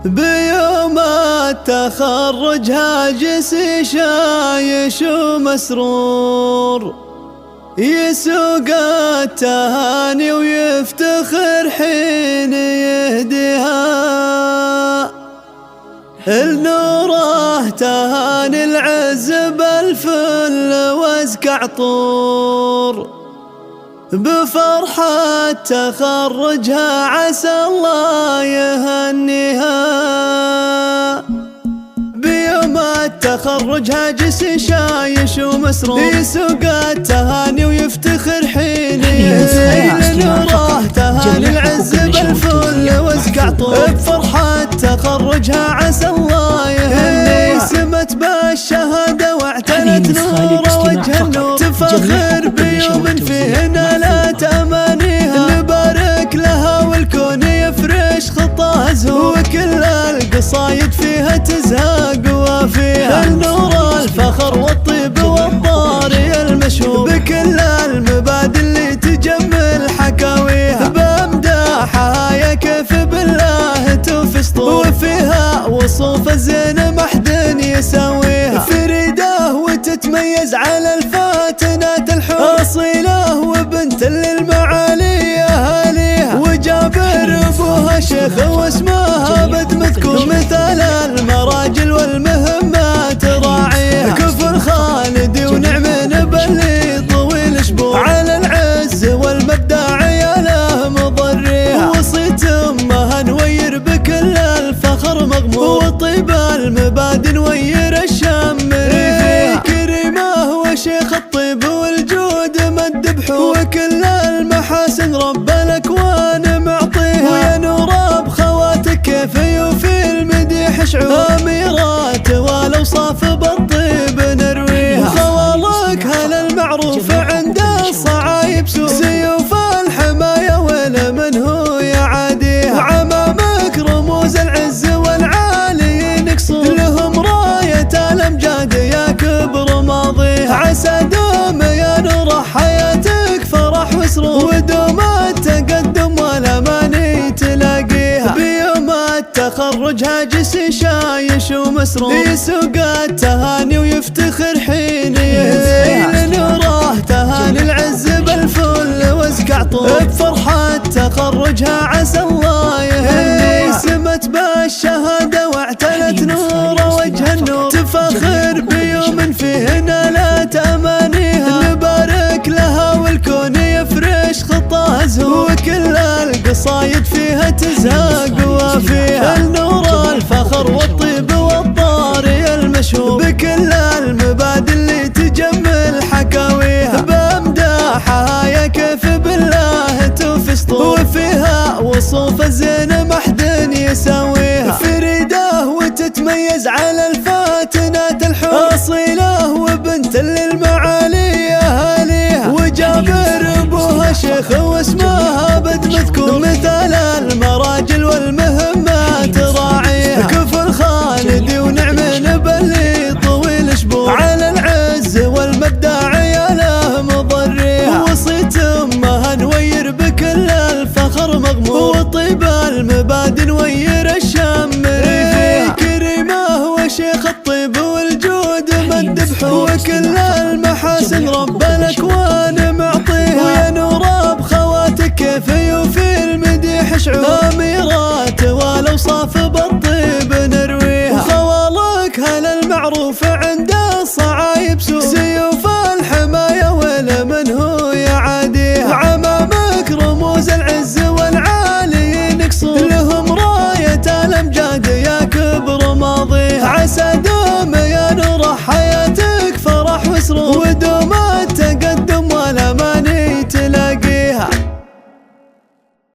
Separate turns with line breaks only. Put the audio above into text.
بيوم التخرج هاجس شايش ومسرور، يسوق التهاني ويفتخر حين يهديها. النوره تهاني العز بالفل وازك عطور، بفرحة تخرجها عسى الله يهنيها. بيوم التخرج هاجس شايش ومسرور، يسوق التهاني ويفتخر حين يهديها. نوره تهاني العز بالفل وازك عطور، بفرحة تخرجها عسى الله يهنيها. سمت بالشهادة واعتنت نور وجه النور، تفخر بيوم فيه نالت أمانيها. نبارك لها والكون يفرش خطاها زهور، وكل القصايد فيها تزهق وفيها. النور الفخر والطيب والطاري المشهور، بكل المبادئ اللي تجمل حكاويها. بمداحها يا كيف بالله توفي سطور، وفيها وصوف الزين ما حد يساويها. فريدة وتتميز على الفاتنات الحور، أصيلة وبنت للمعالي أهاليها. وجابر أبوها شيخ واسمها بد مذكور، مثال المراجل والمهمات راعيها. كفر خالدي ونعم باللي طويل شبور، على العز والمبدع عياله مضريها. وصيت أمها نوير بكل الفخر مغمور، وطيب المبادئ نوير الشام ريفها. كريمه وشيخ الطيب والجود مد بحور، وكل المحاسن رب الأكوان معطيها. ويا نور بخواتك كيف يوفي المديح شعور، أميرات والأوصاف بالطيب نرويها. خوالك هل المعروف عند الصعايب سور، سيوف الحماية ولمن هو يعاديها. وعمامك رموز العز والعالي نقصور، لهم راية الأمجاد يا كبر ماضيها. عسى دوم يا نور حياتك فرح وسرور، ودوم التقدم والأماني تلاقيها. بيوم التخرج هاجس شايش ومسرور، يسوق التهاني ويفتخر حين يهديها. نوره تهاني العز بالفل وازك عطور، بفرحة تخرجها عسى الله يهنيها. سمت بالشهادة واعتنت نور وجه النور، تفخر بيوم فيه نالت أمانيها. نبارك لها والكون يفرش خطاها زهور، وكل القصايد فيها تزهق وفيها. النور الفخر والطيب والطاري المشهور، بكل المبادئ اللي تجمل حكاويها. بمداحها يا كيف بالله توفي سطور، وفيها وصوف الزين ما حد يساويها. فريدة وتتميز على الفاتنات الحور، أصيلة وبنت للمعالي أهاليها. وجابر أبوها شيخ واسمها بد مذكور، مثال المراجل والمهمات راعيها. كفر خالدي ونعم باللي طويل شبور، على العز والمبدع عياله مضريها. وصيت أمها نوير بكل الفخر مغمور، وطيب المبادئ نوير الشام ريفها. كريمه وشيخ الطيب والجود مد بحور، وكل المحاسن رب الأكوان معطيها. ويا نور بخواتك كيف يوفي المديح شعور، أميرات والأوصاف بالطيب نرويها. خوالك هل المعروف عند الصعايب سور، سيوف الحماية ولمن هو يعاديها. وعمامك رموز العز والعالي نقصور، لهم راية الأمجاد يا كبر ماضيها. عسى دوم يا نور حياتك فرح وسرور، ودوم